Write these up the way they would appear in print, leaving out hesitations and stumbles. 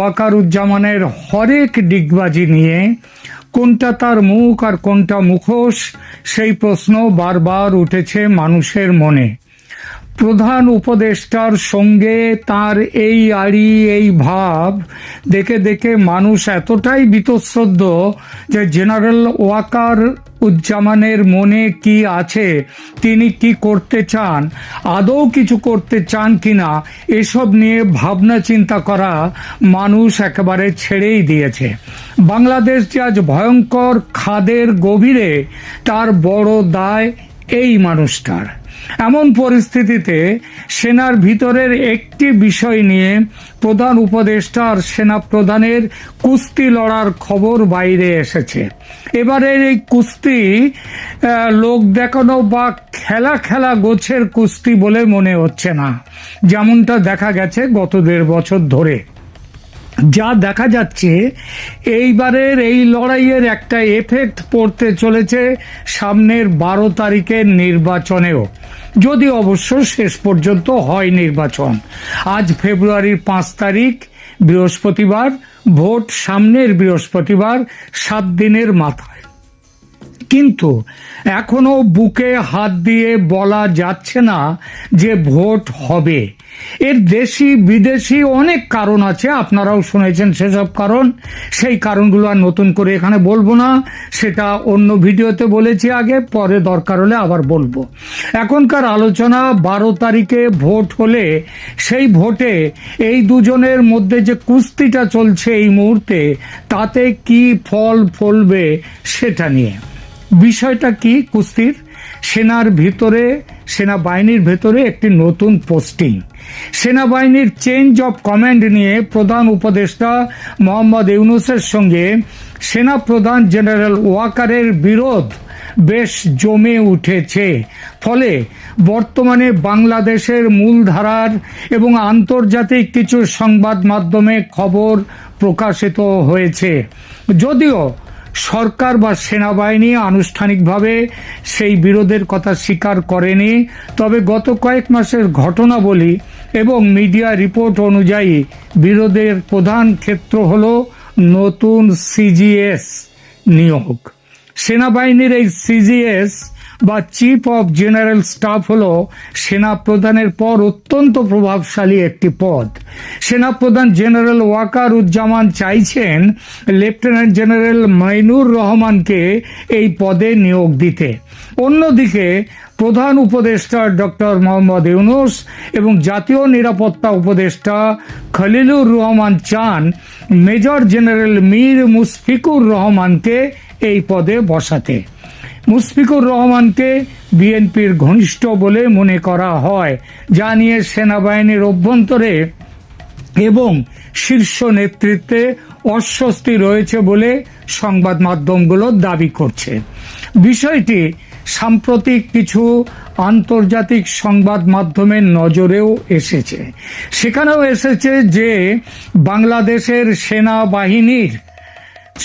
ওয়াকারুজ্জামানের হরেক ডিগবাজি নিয়ে কোনটা তার মুখ আর কোনটা মুখোশ, সেই প্রশ্ন বারবার উঠেছে মানুষের মনে। প্রধান উপদেষ্টার সঙ্গে তার এই আড়ি এই ভাব দেখে দেখে মানুষ এতটাই বীতশ্রদ্ধ যে জেনারেল ওয়াকার উজ্জামানের মনে কি আছে, তিনি কি করতে চান, আদৌ কিছু করতে চান কিনা, এসব নিয়ে ভাবনা চিন্তা করা মানুষ একেবারে ছেড়েই দিয়েছে। বাংলাদেশ যে আজ ভয়ঙ্কর খাদের গভীরে, তার বড় দায় এই মানুষটার। এমন পরিস্থিতিতে সেনার ভিতরের একটি বিষয় নিয়ে প্রধান উপদেষ্টা আর সেনা প্রধানের কুস্তি লড়ার খবর বাইরে এসেছে। এবারের এই কুস্তি লোক দেখানো বা খেলা খেলা গোছের কুস্তি বলে মনে হচ্ছে না, যেমনটা দেখা গেছে গত 1.5 বছর ধরে। যা দেখা যাচ্ছে এইবারের এই লড়াইয়ের একটা এফেক্ট পড়তে চলেছে সামনের 12 তারিখের নির্বাচনেও, যদি অবশ্য শেষ পর্যন্ত হয় নির্বাচন। আজ ফেব্রুয়ারির 5 তারিখ বৃহস্পতিবার, ভোট সামনের বৃহস্পতিবার, 7 দিনের মাথায়। কিন্তু এখনো বুকে হাত দিয়ে বলা যাচ্ছে না যে ভোট হবে। এর দেশি বিদেশি অনেক কারণ আছে, আপনারাও শুনেছেন সেসব কারণ। সেই কারণগুলো আর নতুন করে এখানে বলবো না, সেটা অন্য ভিডিওতে বলেছি আগে, পরে দরকার হলে আবার বলবো। এখনকার আলোচনা 12 তারিখে ভোট হলে সেই ভোটে এই দুজনের মধ্যে যে কুস্তিটা চলছে এই মুহূর্তে, তাতে কি ফল ফলবে সেটা নিয়ে। বিষয়টা কি কুস্তির? সেনাবাহিনীর ভেতরে একটি নতুন পোস্টিং, সেনাবাহিনীর চেঞ্জ অব কমান্ড নিয়ে প্রধান উপদেষ্টা মোহাম্মদ ইউনূসের সঙ্গে সেনা প্রধান জেনারেল ওয়াকারের বিরোধ বেশ জমে উঠেছে। ফলে বর্তমানে বাংলাদেশের মূলধারার এবং আন্তর্জাতিক কিছু সংবাদ মাধ্যমে খবর প্রকাশিত হয়েছে। যদিও সরকার বা সেনাবাহিনী আনুষ্ঠানিকভাবে সেই বিরোধের কথা স্বীকার করেনি, তবে গত কয়েক মাসের ঘটনাবলী এবং মিডিয়া রিপোর্ট অনুযায়ী বিরোধের প্রধান ক্ষেত্র হল নতুন সিজিএস নিয়োগ। সেনাবাহিনীর এই সিজিএস বা চিফ অব জেনারেল স্টাফ হলো সেনা প্রধানের পর অত্যন্ত প্রভাবশালী একটি পদ। সেনাপ্রধান জেনারেল ওয়াকার উজ্জামান চাইছেন লেফটেন্যান্ট জেনারেল মাইনুর রহমানকে এই পদে নিয়োগ দিতে। অন্যদিকে প্রধান উপদেষ্টা ডক্টর মোহাম্মদ ইউনূস এবং জাতীয় নিরাপত্তা উপদেষ্টা খলিলুর রহমান চান মেজর জেনারেল মীর মুশফিকুর রহমানকে এই পদে বসাতে। মুশফিকুর রহমানকে বিএনপির ঘনিষ্ঠ বলে মনে করা হয়, যা নিয়ে সেনাবাহিনীর অভ্যন্তরে এবং শীর্ষ নেতৃত্বে অস্বস্তি রয়েছে বলে সংবাদ মাধ্যমগুলো দাবি করছে। বিষয়টি সাম্প্রতিক কিছু আন্তর্জাতিক সংবাদ মাধ্যমের নজরেও এসেছে। সেখানেও এসেছে যে বাংলাদেশের সেনাবাহিনীর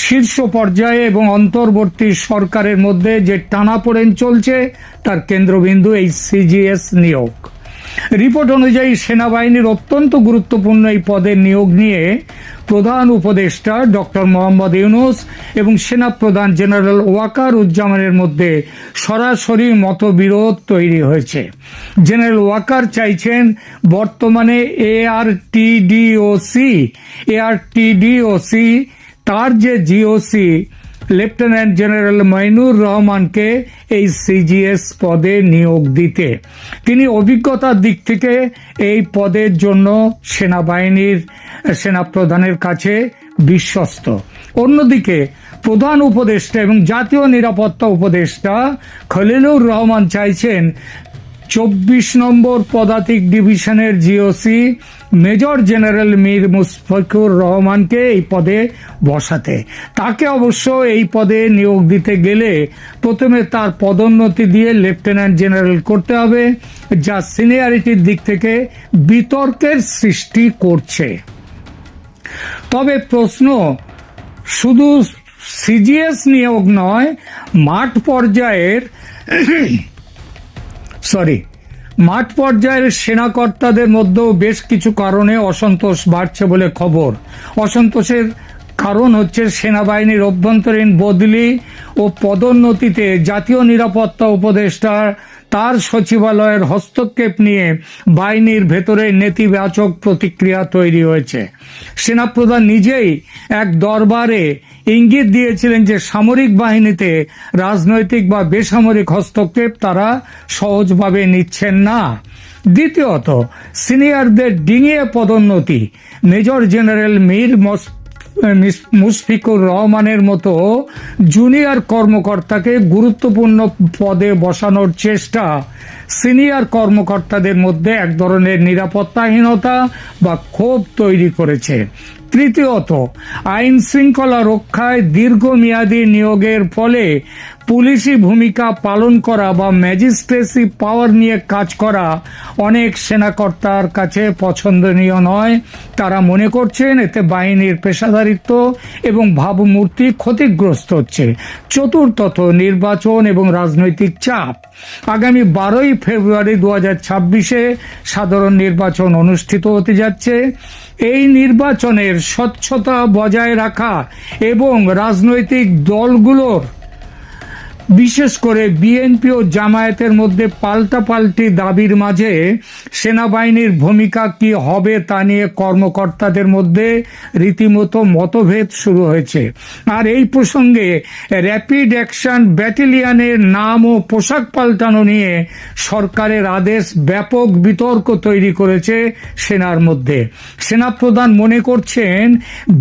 শীর্ষ পর্যায়ে এবং অন্তর্বর্তী সরকারের মধ্যে যে টানাপোড়েন চলছে, তার কেন্দ্রবিন্দু এই সিজিএস নিয়োগ। রিপোর্ট অনুযায়ী সেনাবাহিনীর অত্যন্ত গুরুত্বপূর্ণ এই পদের নিয়োগ নিয়ে প্রধান উপদেষ্টা ডক্টর মোহাম্মদ ইউনূস এবং সেনা প্রধান জেনারেল ওয়াকার উজ্জামানের মধ্যে সরাসরি মতবিরোধ তৈরি হয়েছে। জেনারেল ওয়াকার চাইছেন বর্তমানে এআরটিডিওসি তার যে জিওসি লেফটেন্যান্ট জেনারেল মাইনুর রহমানকে এই সিজিএস পদে নিয়োগ দিতে। তিনি অভিজ্ঞতার দিক থেকে এই পদের জন্য সেনাপ্রধানের কাছে বিশ্বস্ত। অন্যদিকে প্রধান উপদেষ্টা এবং জাতীয় নিরাপত্তা উপদেষ্টা খলিলুর রহমান চাইছেন 24 নম্বর পদাতিক ডিভিশনের GOC major general Mir Mushfiqur রহমানকে এই পদে বসাতে। তাকে অবশ্য এই পদে নিয়োগ দিতে গেলে প্রথমে তার পদোন্নতি দিয়ে লেফটেন্যান্ট জেনারেল করতে হবে, যা সিনিয়রিটির দিক থেকে বিতর্কের সৃষ্টি করছে। তবে প্রশ্ন শুধু সিজিএস নিয়োগ মাঠ পর্যায়ের সেনাকর্তাদের মধ্যেও বেশ কিছু কারণে অসন্তোষ বাড়ছে বলে খবর। অসন্তোষের কারণ হচ্ছে সেনাবাহিনীর অভ্যন্তরীণ বদলি ও পদোন্নতিতে জাতীয় নিরাপত্তা উপদেষ্টা তার সচিবালয়ের হস্তক্ষেপ নিয়ে বাহিনীর ভেতরে নেতিবাচক প্রতিক্রিয়া তৈরি হয়েছে। সেনাপ্রধান নিজেই এক দরবারে ইঙ্গিত দিয়েছিলেন যে সামরিক বাহিনীতে রাজনৈতিক বা বেসামরিক হস্তক্ষেপ তারা সহজভাবে নিচ্ছেন না। দ্বিতীয়ত, সিনিয়রদের ডিঙিয়ে পদোন্নতি, মেজর জেনারেল মীর মুশফিকুর রহমানের মতো জুনিয়র কর্মকর্তাকে গুরুত্বপূর্ণ পদে বসানোর চেষ্টা সিনিয়র কর্মকর্তাদের মধ্যে এক ধরনের নিরাপত্তাহীনতা বা ক্ষোভ তৈরি করেছে। তৃতীয়ত, আইন শৃঙ্খলা রক্ষায় দীর্ঘমেয়াদী নিয়োগের ফলে পুলিশি ভূমিকা পালন করা বা ম্যাজিস্ট্রেসি পাওয়ার নিয়ে কাজ করা অনেক সেনাকর্তার কাছে পছন্দনীয় নয়। তারা মনে করছেন এতে বাহিনীর পেশাদারিত্ব এবং ভাবমূর্তি ক্ষতিগ্রস্ত হচ্ছে। চতুর্থত, নির্বাচন এবং রাজনৈতিক চাপ। আগামী 12ই ফেব্রুয়ারি 2026-এ সাধারণ নির্বাচন অনুষ্ঠিত হতে যাচ্ছে। এই নির্বাচনের স্বচ্ছতা বজায় রাখা এবং রাজনৈতিক দলগুলোর বিশেষ করে বিএনপি ও জামায়াতের মধ্যে পাল্টাপাল্টি দাবির মাঝে সেনাবাহিনীর ভূমিকা কি হবে তা নিয়ে কর্মকর্তাদের মধ্যে রীতিমতো মতভেদ শুরু হয়েছে। আর এই প্রসঙ্গে র্যাপিড অ্যাকশন ব্যাটালিয়নের নাম ও পোশাক পাল্টানো নিয়ে সরকারের আদেশ ব্যাপক বিতর্ক তৈরি করেছে সেনার মধ্যে। সেনাপ্রধান মনে করছেন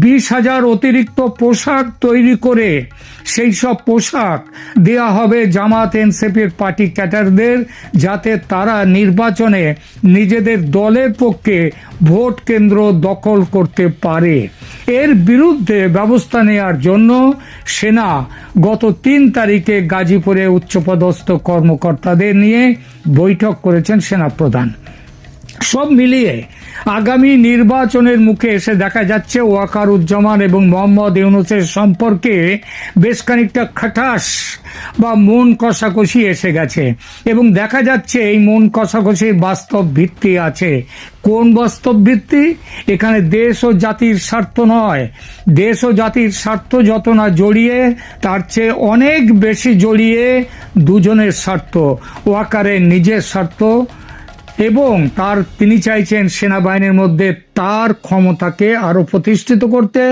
20,000 অতিরিক্ত পোশাক তৈরি করে সেই সব পোশাক দেয়া হবে জামাত এনসিপির পার্টি ক্যাডারদের, যাতে তারা নির্বাচনে নিজেদের দলের পক্ষে ভোট কেন্দ্র দখল করতে পারে। এর বিরুদ্ধে ব্যবস্থা নেওয়ার জন্য সেনা গত 3 তারিখে গাজীপুরে উচ্চপদস্থ কর্মকর্তাদের নিয়ে বৈঠক করেছেন সেনাপ্রধান। সব মিলিয়ে আগামী নির্বাচনের মুখে এসে দেখা যাচ্ছে ওয়াকারুজ্জামান এবং মোহাম্মদ ইউনূসের সম্পর্কে বেশ খানিকটা খাটাস বা মন কষাকষি এসে গেছে এবং দেখা যাচ্ছে এই মন কষাকষির বাস্তব ভিত্তি আছে। কোন বাস্তব ভিত্তি? এখানে দেশ ও জাতির স্বার্থ নয়, দেশ ও জাতির স্বার্থ যত না জড়িয়ে তার চেয়ে অনেক বেশি জড়িয়ে দুজনের স্বার্থ, ওয়াকারের নিজের স্বার্থ এবং তিনি চাইছেন সেনাবাহিনীর মধ্যে তার ক্ষমতাকে আরো প্রতিষ্ঠিত করতে।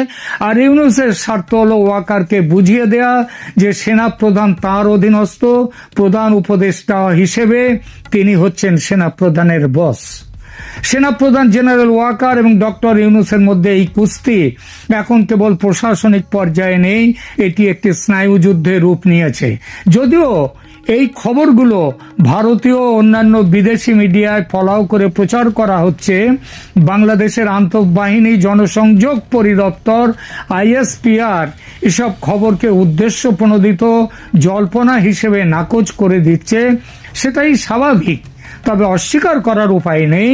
আর ইউনূসের স্বার্থ হলো ওয়াকারকে বুঝিয়ে দেয়া যে সেনাপ্রধান তার অধীনস্থ, প্রধান উপদেষ্টা হিসেবে তিনি হচ্ছেন সেনাপ্রধানের বস। সেনাপ্রধান জেনারেল ওয়াকার এবং ডক্টর ইউনূসের মধ্যে এই কুস্তি এখন কেবল প্রশাসনিক পর্যায়ে নেই, এটি একটি স্নায়ুযুদ্ধের রূপ নিয়েছে। যদিও এই খবরগুলো ভারতীয় অন্যান্য বিদেশি মিডিয়ায় ফলাও করে প্রচার করা হচ্ছে, বাংলাদেশের আন্তঃবাহিনী জনসংযোগ পরিদপ্তর ISPR এসব খবরকে উদ্দেশ্য প্রণোদিত জল্পনা হিসেবে নাকচ করে দিচ্ছে, সেটাই স্বাভাবিক। তবে অস্বীকার করার উপায় নেই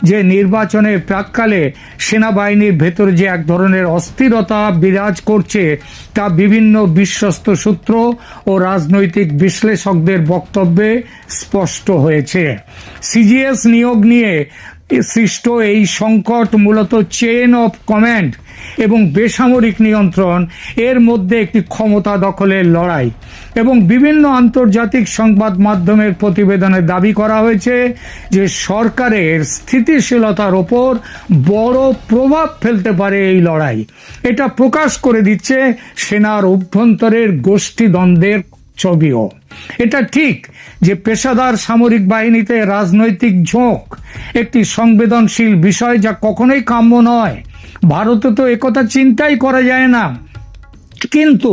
যে নির্বাচনের প্রাক্কালে সেনাবাহিনীর ভেতরে যে এক ধরনের অস্থিরতা বিরাজ করছে তা বিভিন্ন বিশ্বস্ত সূত্র ও রাজনৈতিক বিশ্লেষকদের বক্তব্যে স্পষ্ট হয়েছে। CGS নিয়োগ নিয়ে সৃষ্ট এই সংকট মূলত চেইন অফ কমান্ড এবং বেসামরিক নিয়ন্ত্রণ এর মধ্যে একটি ক্ষমতা দখলের লড়াই। এবং বিভিন্ন আন্তর্জাতিক সংবাদ মাধ্যমের প্রতিবেদনে দাবি করা হয়েছে যে সরকারের স্থিতিশীলতার ওপর বড় প্রভাব ফেলতে পারে এই লড়াই। এটা প্রকাশ করে দিচ্ছে সেনার অভ্যন্তরের গোষ্ঠীদ্বন্দ্বের ছবিও। এটা ঠিক যে পেশাদার সামরিক বাহিনীতে রাজনৈতিক ঝোঁক একটি সংবেদনশীল বিষয়, যা কখনোই কাম্য নয়। ভারতে তো একথা চিন্তাই করা যায় না, কিন্তু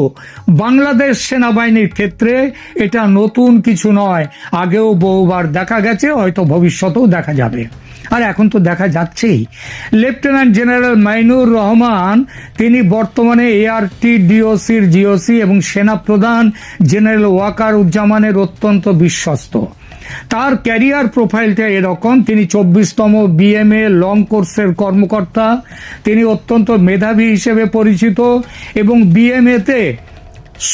বাংলাদেশ সেনাবাহিনীর ক্ষেত্রে এটা নতুন কিছু নয়। আগেও বহুবার দেখা গেছে, হয়তো ভবিষ্যতেও দেখা যাবে, আর এখন তো দেখা যাচ্ছেই। লেফটেন্যান্ট জেনারেল মাইনুর রহমান তিনি বর্তমানে ARTDOCর GOC এবং সেনাপ্রধান জেনারেল ওয়াকারুজ্জামানের অত্যন্ত বিশ্বস্ত। তার ক্যারিয়ার প্রোফাইলটা এরকম: তিনি 24তম BMA লং কোর্সের কর্মকর্তা, তিনি অত্যন্ত মেধাবী হিসেবে পরিচিত এবং BMA-তে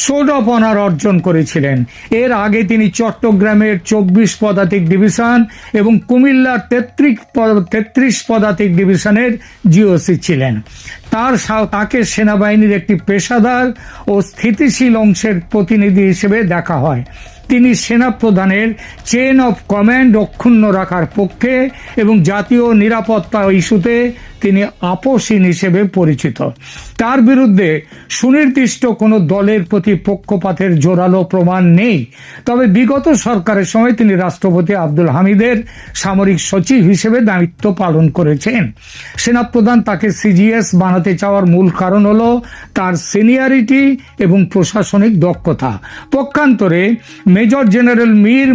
সোড অফ অনার অর্জন করেছিলেন। এর আগে তিনি চট্টগ্রামের 24 পদাতিক ডিভিশন এবং কুমিল্লার 33 পদাতিক ডিভিশনের জিওসি ছিলেন। তাকে সেনাবাহিনীর একটি পেশাদার ও স্থিতিশীল অংশের প্রতিনিধি হিসেবে দেখা হয়। তিনি সেনা প্রধানের চেইন অফ কমান্ড অক্ষুণ্ণ রাখার পক্ষে এবং জাতীয় নিরাপত্তা ইস্যুতে তিনি আপোষহীন হিসেবে পরিচিত। তার বিরুদ্ধে সুনির্দিষ্ট কোনো দলের প্রতি পক্ষপাতের জোরালো প্রমাণ নেই। তবে বিগত সরকারের সময় তিনি রাষ্ট্রপতি আব্দুল হামিদের সামরিক সচিব হিসেবে দায়িত্ব পালন করেছেন। সেনাপ্রধান তাকে সিজিএস বানাতে চাওয়ার মূল কারণ হলো তার সিনিয়রিটি এবং প্রশাসনিক দক্ষতা। পক্ষান্তরে মেজর জেনারেল মীর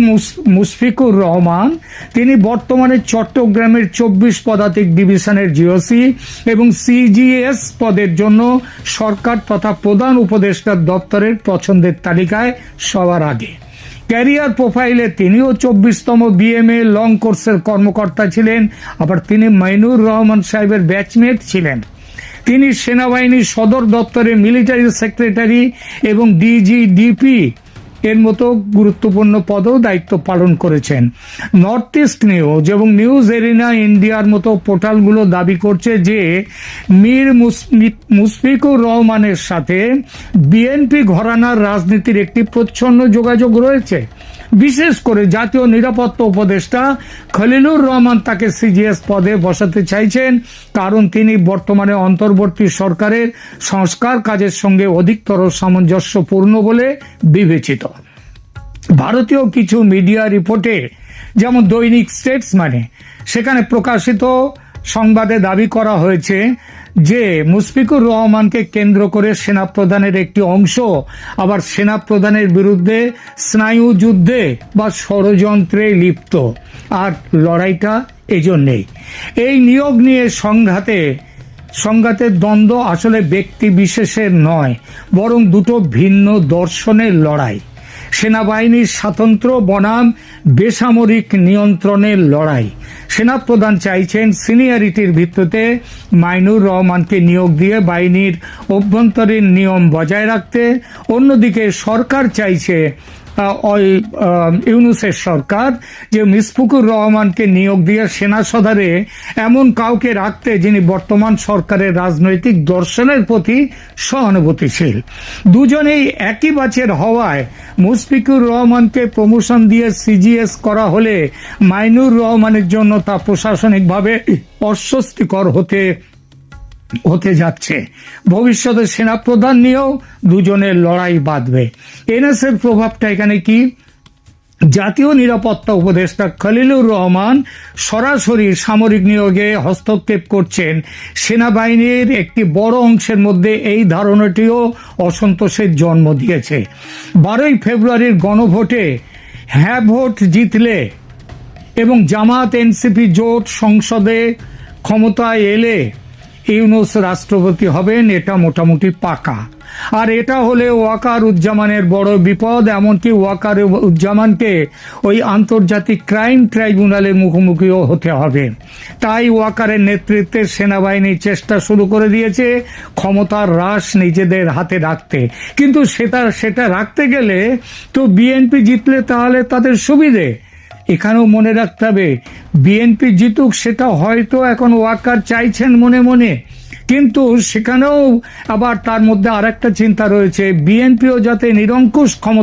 মুশফিকুর রহমান, তিনি বর্তমানে চট্টগ্রামের 24 পদাতিক ডিভিশনের জিওসি এবং সিজিএস পদের জন্য সরকার তথা প্রধান উপদেষ্টার দপ্তরের পছন্দের তালিকায় সবার আগে। ক্যারিয়ার প্রোফাইলে তিনিও 24তম বিএমএ লং কোর্সের কর্মকর্তা ছিলেন। আবার তিনি মাইনুর রহমান সাহেবের ব্যাচমেট ছিলেন। তিনি সেনাবাহিনীর সদর দপ্তরে মিলিটারি সেক্রেটারি এবং ডিজিডিপি এর মতো গুরুত্বপূর্ণ পদেও দায়িত্ব পালন করেছেন। নর্থ ইস্ট নিউজ এবং নিউজ এরিনা ইন্ডিয়ার মতো পোর্টালগুলো দাবি করছে যে মীর মুশফিকুর রহমানের সাথে বিএনপি ঘরানার রাজনীতির একটি প্রচ্ছন্ন যোগাযোগ রয়েছে। বিশেষ করে জাতীয় নিরাপত্তা উপদেষ্টা খলিলুর রহমান তাকে সিজিএস পদে বসাতে চাইছেন, কারণ তিনি বর্তমানে অন্তর্বর্তী সরকারের সংস্কার কাজের সঙ্গে অধিকতর সামঞ্জস্যপূর্ণ বলে বিবেচিত। ভারতীয় কিছু মিডিয়া রিপোর্টে, যেমন দৈনিক স্টেটসম্যানে, সেখানে প্রকাশিত সংবাদে দাবি করা হয়েছে যে মুশফিকুর রহমানকে কেন্দ্র করে সেনাপ্রধানের একটি অংশ আবার সেনাপ্রধানের বিরুদ্ধে স্নায়ু যুদ্ধে বা ষড়যন্ত্রে লিপ্ত। আর লড়াইটা এজন্যেই। এই নিয়োগ নিয়ে সংঘাতের দ্বন্দ্ব আসলে ব্যক্তি বিশেষের নয়, বরং দুটো ভিন্ন দর্শনের লড়াই। সেনাবাহিনীর স্বাতন্ত্র্য বনাম বেসামরিক নিয়ন্ত্রণের লড়াই। সেনাপ্রধান চাইছেন সিনিয়রিটির ভিত্তিতে মাইনুর রহমানকে নিয়োগ দিয়ে বাহিনীর অভ্যন্তরীণ নিয়ম বজায় রাখতে। অন্যদিকে সরকার চাইছে, ইউনূসের সরকার, যে মুশফিকুর রহমানকে নিয়োগ দিয়ে সেনা সদরে এমন কাউকে রাখতে যিনি বর্তমান সরকারের রাজনৈতিক দর্শনের প্রতি সহানুভূতিশীল। দুজনেই একই ব্যাচের হওয়ায় মুশফিকুর রহমানকে প্রমোশন দিয়ে সিজিএস করা হলে মাইনুর রহমানের জন্য তা প্রশাসনিকভাবে অস্বস্তিকর হতে যাচ্ছে। ভবিষ্যতে সেনাপ্রধান নিয়েও দুজনের লড়াই বাঁধবে। এনএসএর প্রভাবটা এখানে কি? জাতীয় নিরাপত্তা উপদেষ্টা খলিলুর রহমান সরাসরি সামরিক নিয়োগে হস্তক্ষেপ করছেন। সেনাবাহিনীর একটি বড় অংশের মধ্যে এই ধারণাটিও অসন্তোষের জন্ম দিয়েছে। 12 ফেব্রুয়ারির গণভোটে হ্যাঁ ভোট জিতলে এবং জামাত এনসিপি জোট সংসদে ক্ষমতায় এলে ইউনূস রাষ্ট্রপতি হবেন, এটা মোটামুটি পাকা। আর এটা হলে ওয়াকার উজ্জামানের বড় বিপদ। এমনকি ওয়াকার উজ্জামানকে ওই আন্তর্জাতিক ক্রাইম ট্রাইব্যুনালের মুখোমুখিও হতে হবে। তাই ওয়াকারের নেতৃত্বে সেনাবাহিনী চেষ্টা শুরু করে দিয়েছে ক্ষমতার হ্রাস নিজেদের হাতে রাখতে। কিন্তু সেটা রাখতে গেলে তো বিএনপি জিতলে তাহলে তাদের সুবিধে। এখানেও মনে রাখতে হবে, বিএনপি জিতুক সেটা হয়তো এখন ওয়াকার চাইছেন মনে মনে, কিন্তু সেখানেও আবার তার মধ্যে আরেকটা চিন্তা রয়েছে, বিএনপিও যাতে নিরঙ্কুশ ক্ষমতা